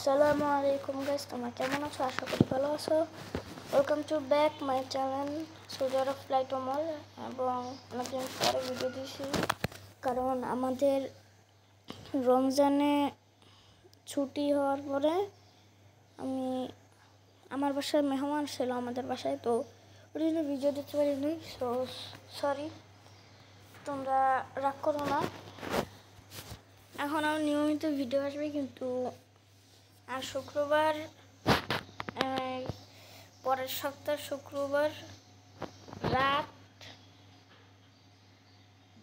আসসালামু আলাইকুম গাইস, তোমরা কেমন আছো? আশা করি ভালো আছো। Welcome to back my channel সোজার অফ ফ্লাইট অমর। এবং অনেকদিন পরে ভিডিও দিয়েছি কারণ আমাদের রমজানে ছুটি হওয়ার পরে আমার বাসায় মেহমান ছিল আমাদের বাসায়, তো ওই জন্য ভিডিও দিতে পারিনি। সো সরি, তোমরা রাগ করো না। এখন আমার নিয়মিত ভিডিও আসবে, কিন্তু আর শুক্রবার পরের সপ্তাহ শুক্রবার রাত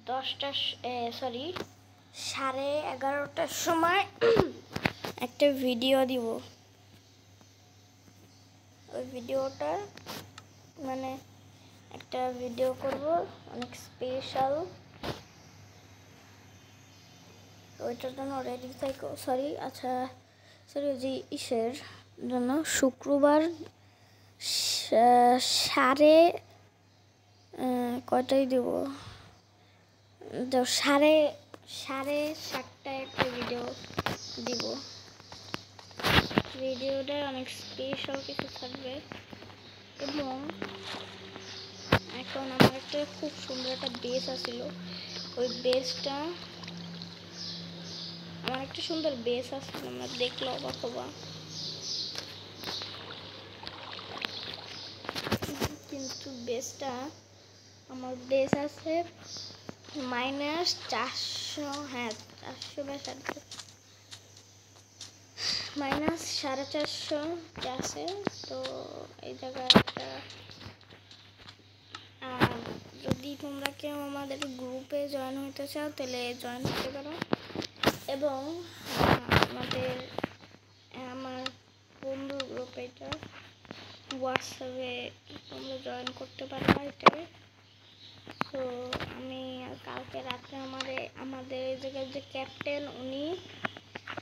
11:30টার সময় একটা ভিডিও দিব। ওই ভিডিওটা মানে একটা ভিডিও করব অনেক স্পেশাল, ওইটার জন্য রেডি থাকো। সরি যে ইসের জন্য শুক্রবার সাড়ে কয়টায় দেব, সাড়ে 7টায় একটা ভিডিও দিব। ভিডিওটা অনেক স্পেশাল কিছু থাকবে। এবং এখন আমার একটা খুব সুন্দর একটা বেস আছিল, ওই বেসটা আমার একটা সুন্দর বেস আছে, আমরা দেখলে অবাক হবা। কিন্তু বেসটা আমার বেস আছে -400, হ্যাঁ 400 বা -450 আছে। তো এই জায়গায় একটা যদি তোমরা কেউ আমাদের গ্রুপে জয়েন হতে চাও তাহলে জয়েন হতে পারো। এবং আমার বন্ধু গ্রুপ, এটা হোয়াটসঅ্যাপে তোমরা জয়েন করতে পারো এটাকে। তো আমি কালকে রাতে আমাদের এই জায়গার যে ক্যাপ্টেন, উনি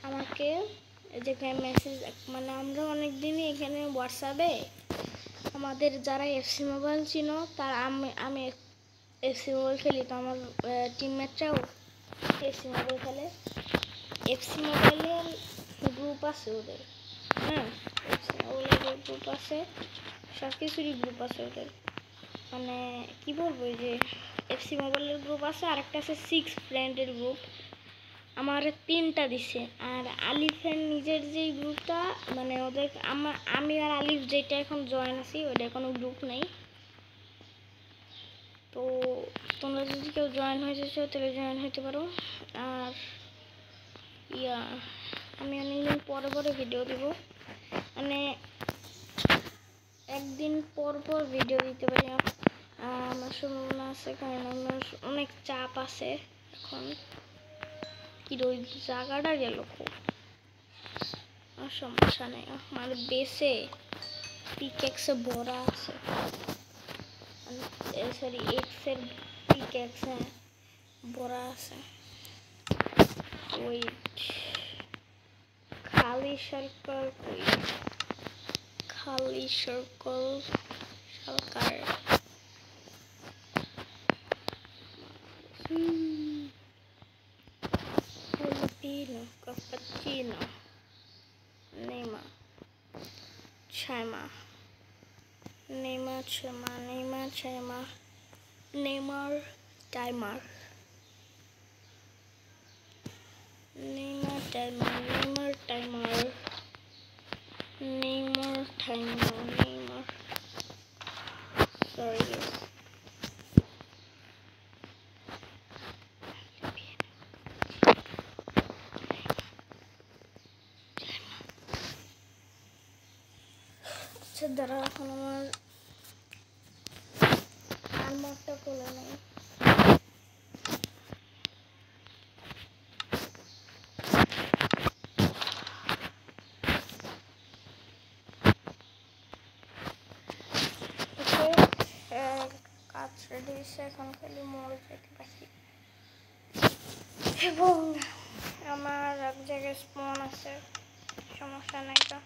আমাকে এই জায়গায় মেসেজ, মানে আমরা অনেক দিনই এখানে হোয়াটসঅ্যাপে আমাদের যারা এফসি মোবাইল চিনো, তার আমি এফসি মোবাইল খেলি, তো আমার টিমমেটরাও এফসি মোবাইল খেলে। এফসি মোবাইলের গ্রুপ আছে ওদের, হ্যাঁ এফসি মোবাইলের গ্রুপ আছে, সব কিছুরই গ্রুপ আছে ওদের। মানে কি বলবো, যে এফসি মোবাইলের গ্রুপ আছে, আরেকটা আছে 6 ফ্রেন্ডের গ্রুপ। আমার 3টা দিছে। আর আলিফের নিজের যেই গ্রুপটা, মানে ওদের আমি আর আলিফ যেটা এখন জয়েন আছি, ওটা কোনো গ্রুপ নেই। তো তোমরা যদি কেউ জয়েন হয়েছে তাহলে জয়েন হতে পারো। আর আমি অনেকদিন পরে ভিডিও দিব, মানে একদিন পর ভিডিও দিতে পারি আমার সম্ভাবনা আছে, কারণ আমার অনেক চাপ আছে এখন। কি ওই জায়গাটা গেল খুব, আর সমস্যা নেই। আমার বেসে পিকেক্সে ভরা আছে, সরি এক্সের পিকেক্সে ভরা আছে। ওই খালি সার্কল সরকার Filipino, cappuccino, Neymar, Chima, Neymar, timer. Sorry guys. দ্বারা এখন আমার আলমারটা খুলে নেই। কাজ রেডি হয়েছে, এখন খালি মল যেতে পারি। এবং আমার এক জায়গায় স্পন আছে, সমস্যা নাই। তো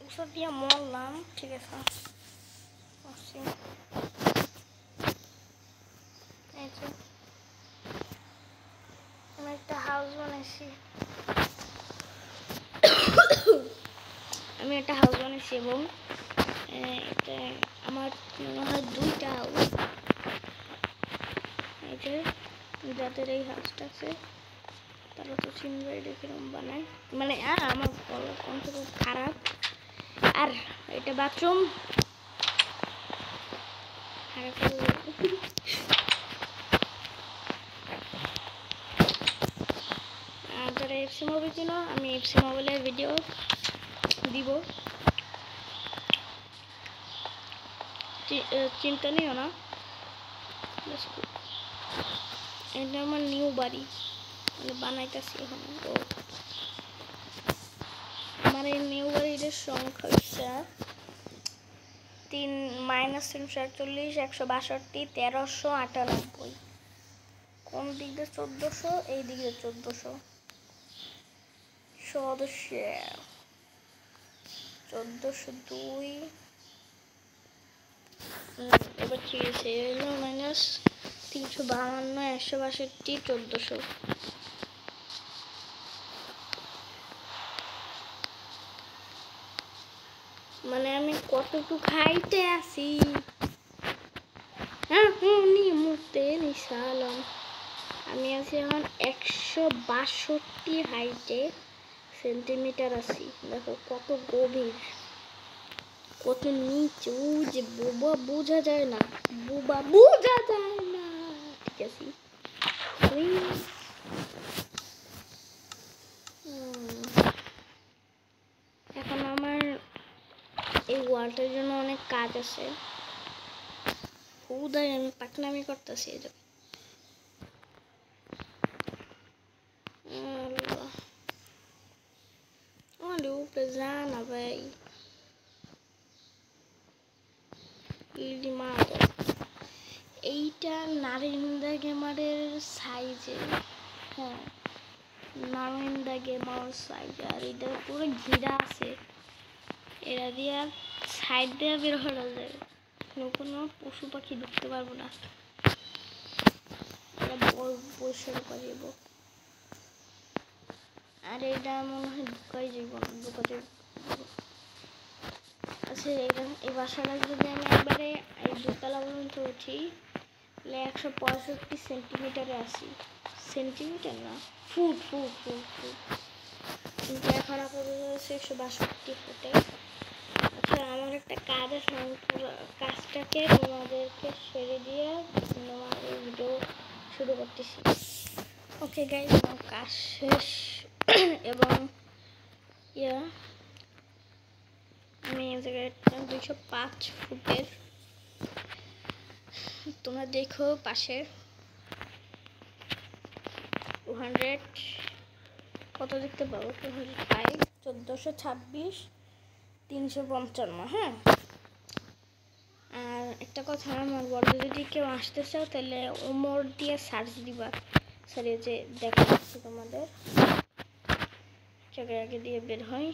ওষুধ দিয়ে মরলাম, ঠিক আছে। আমি একটা হাল হাউস বানাইছি। আমি একটা হাউস বানাইছি এবং এটা আমার মনে হয় 2টা হাউস। এই যে যাদের এই হাউসটা আছে তারা তো চিনবে এটা কিরকম বানায়। মানে আমার গলার কণ্ঠ খুব খারাপ। আর এটা বাথরুম। যারা এফসি মোবাইল চিনো, আমি এফসি মোবাইলের ভিডিও দিব, চিন্তা নিও না। এটা আমার নিউ বাড়ি, মানে বানাইতেছি এখন। তো আমার এই নিউ বাড়ির সংখ্যা হচ্ছে -340, 162, 1398। কোন দিক দিয়ে 1400, এই দিক দিয়ে 1400 সদস্য। 1402 এবার কি আছে -352, 162, 1400। মানে আমি কতটুকু খাইতে আছি। মুহূর্তে নিশালাম আমি আছি এখন 162 হাইটে সেন্টিমিটার আছি। দেখো কত গভীর, কত নিচু যে বোঝা যায় না, বোঝা যায় না। ঠিক আছে, এখন আমার এই ওয়ালটার জন্য অনেক কাজ আছে। উদয় আমি পাকনামি করতেছি। উপরে যা না ভাই, এইটা নারিন্দা গেমারের সাইজে। হ্যাঁ, নারিন্দা গেমার সাইজ। আর এটা পুরো ঘিরা আছে, এরা দিয়ে সাইড দিয়ে বের হয়ে যাবে, কোনো পশু পাখি ঢুকতে পারবো না। পরিষ্কার করে দেবো। আর এটা মনে হয় ঢুকাই যাইব না, ঢুকাতে। আচ্ছা, এই বাসাটা যদি আমি একবারে এই 2তলা পর্যন্ত উঠি, তাহলে 165 সেন্টিমিটারে আসি। সেন্টিমিটার না, ফুট। কিন্তু এখন আপাতত 162 ফুটে। আচ্ছা, আমার একটা কাজ আছে, কাজটাকে তোমাদেরকে সেরে দিয়ে তোমাদের ভিডিও শুরু করতেছি। ওকে গাইস, আমার কাজ শেষ। এবং আমি এই জায়গায় 205 ফুটের, তোমরা দেখো পাশে 200 কত দেখতে পাবো, 205, 1426, 355। হ্যাঁ, আর একটা কথা আমার বলো, যদি কেউ আসতে চাও তাহলে ওমর দিয়ে সার্চ দিবা। সরি, যে দেখাচ্ছি তোমাদের, জায়গায় আগে দিয়ে বের হয়।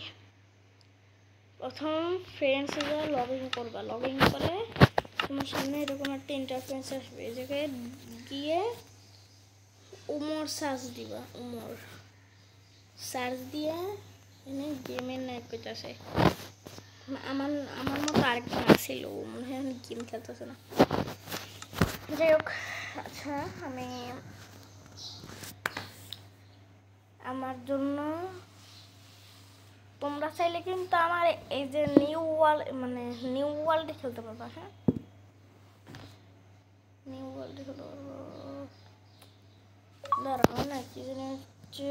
প্রথম ফ্রেন্ডসে যা লগ ইন করবা, লগ ইন করে তোমার সামনে এরকম একটা ইন্টারফেস আসবে। এই জায়গায় গিয়ে ওমর সার্চ দিবা, ওমর সার্চ দিয়ে এনে গেমের নাম পেতেছে। আমার মতো আরেকটা আসছিল, মনে হয় গেম খেলতেছে না। যাই হোক, আচ্ছা, আমি আমার জন্য তোমরা চাইলে কিন্তু আমার এই যে নিউ ওয়ার্ল্ডে খেলতে পারবা। হ্যাঁ, নিউ ওয়ার্ল্ডে খেলতে পারবো। দাঁড়াও না, কি জানি হচ্ছে,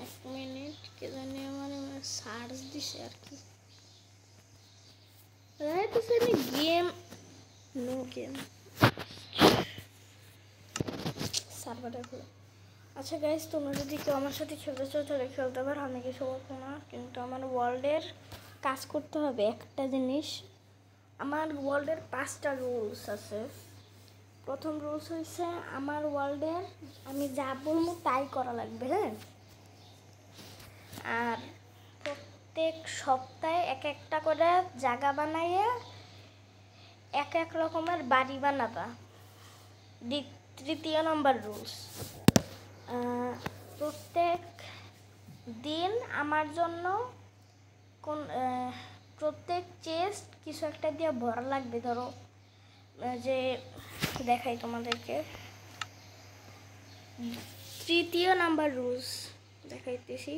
এক মিনিট, কে জানি আমার সার্চ দিছে আর কি। গেম, নো গেম সার্ভারটা খুলে। আচ্ছা গাইস, তোমরা যদি কেউ আমার সাথে খেলতে চাও তাহলে খেলতে পারো, আমি কিছু বলবো না। কিন্তু আমার ওয়ার্ল্ডের কাজ করতে হবে একটা জিনিস। আমার ওয়ার্ল্ডের 5টা রুলস আছে। প্রথম রুলস হচ্ছে আমার ওয়ার্ল্ডের আমি যা বলবো তাই করা লাগবে। হ্যাঁ, আর প্রত্যেক সপ্তাহে এক একটা করে জায়গা বানাইয়া এক এক রকমের বাড়ি বানাবা। তৃতীয় নম্বর রুলস, প্রত্যেক দিন আমার জন্য প্রত্যেক চেস্ট কিছু একটা দিয়ে ভরা লাগবে। ধরো যে দেখাই তোমাদেরকে, তৃতীয় নাম্বার রুলস দেখাইতেছি।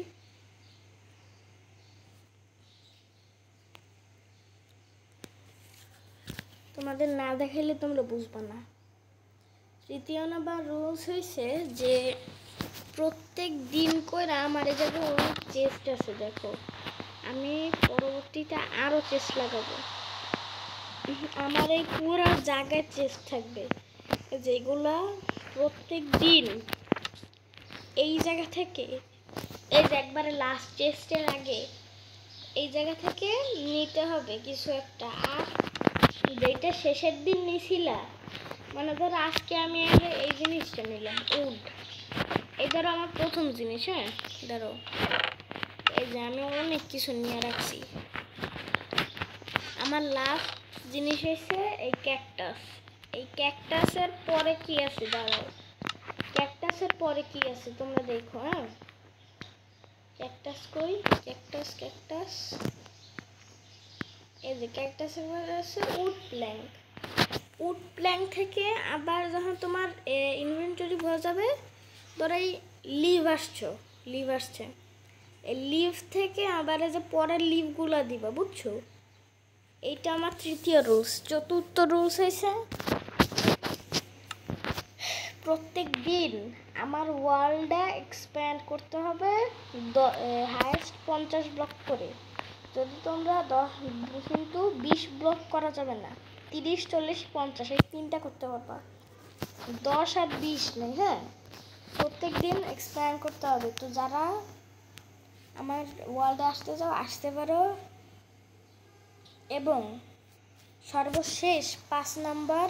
তোমাদের না দেখাইলে তোমরা বুঝবা না। তৃতীয় নাম্বার রুলস হয়েছে যে প্রত্যেক দিন করে আমার এই জায়গায় অনেক চেস্ট আছে। দেখো আমি পরবর্তীতে আরও চেস্ট লাগাবো। আমার এই পুরো জায়গায় চেস্ট থাকবে, যেগুলা প্রত্যেক দিন এই জায়গা থেকে, এই যে একবারে লাস্ট চেস্টের আগে এই জায়গা থেকে নিতে হবে কিছু একটা। আর যেটা শেষের দিন নিছিলা, মানে ধরো আজকে আমি আগে এই জিনিসটা নিলাম উড, এই ধরো আমার প্রথম জিনিস। হ্যাঁ ধরো এই যে আমি অনেক কিছু নিয়ে রাখছি। আমার লাস্ট জিনিস হচ্ছে এই ক্যাকটাস। এই ক্যাকটাসের পরে কি আছে দাঁড়াও, ক্যাকটাসের পরে কি আছে তোমরা দেখো। হ্যাঁ ক্যাকটাস কই, ক্যাকটাস ক্যাকটাস, এই যে ক্যাকটাসের পরে আছে উড প্ল্যাঙ্ক। উড প্ল্যাঙ্ক থেকে আবার যখন তোমার ইনভেন্টরি হয়ে যাবে, ধরো এই লিভ আসছে, এই লিভ থেকে আবার এই যে পরের লিভগুলো দিবা, বুঝছো? এইটা আমার তৃতীয় রুলস। চতুর্থ রুলস হয়েছে প্রত্যেক দিন আমার ওয়ার্ল্ডটা এক্সপ্যান্ড করতে হবে হায়েস্ট 50 ব্লক করে। যদি তোমরা 20 ব্লক করা যাবে না, 30, 40, 50 এই তিনটা করতে পারবা, 10 আর 20 নেই। হ্যাঁ প্রত্যেক দিন এক্সপ্যান্ড করতে হবে। তো যারা আমার ওয়ার্ল্ডে আসতে পারো। এবং সর্বশেষ 5 নাম্বার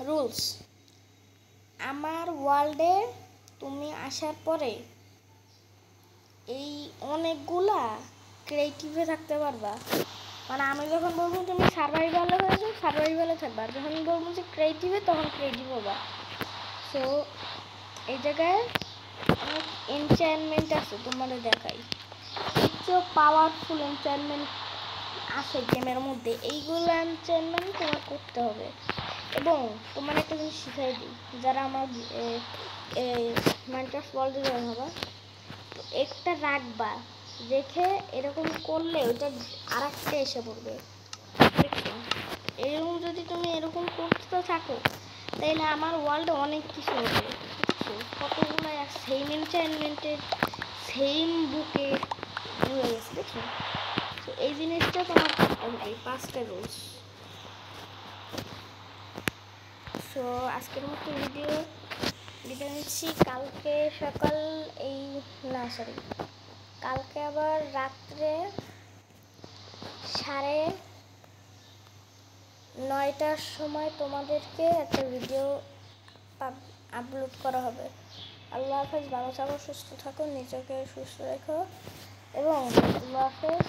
রুলস, আমার ওয়ার্ল্ডে তুমি আসার পরে এই অনেকগুলা ক্রিয়েটিভে থাকতে পারবা। মানে আমি যখন বলবো তুমি সার্ভাইভালে হয়ে যাও, সার্ভাইভালে থাকবা, যখন বলবো যে ক্রিয়েটিভে, তখন ক্রিয়েটিভ হবা। সো এই জায়গায় অনেক এনচ্যান্টমেন্ট আছে, তোমাদের দেখাই। কিছু পাওয়ারফুল এনচ্যান্টমেন্ট আছে গেমের মধ্যে, এইগুলো এনচ্যান্টমেন্ট তোমার করতে হবে। এবং তোমার একটা জিনিস শিখাই দিই, যারা আমার মাইনক্রাফট ওয়ার্ল্ডে জয়েন হবা, তো একটা রাখবা, রেখে এরকম করলে ওইটা আর একটা এসে পড়বে। দেখছো এরকম যদি তুমি এরকম করতে থাকো, তাইলে আমার ওয়ার্ল্ডে অনেক কিছু হবে। দেখছো কতগুলো সেম এনচ্যান্টমেন্টের সেম বুকে হয়ে গেছে। দেখছো তো এই জিনিসটা তোমার এই 5টা রুলস। সো আজকের মতো ভিডিও নিচ্ছি। কালকে সকাল কালকে আবার রাত্রে 9:30টার সময় তোমাদেরকে একটা ভিডিও আপলোড করা হবে। আল্লাহ হাফেজ, ভালো থাকো, সুস্থ থাকো, নিজেকে সুস্থ রেখো এবং আল্লাহ হাফেজ।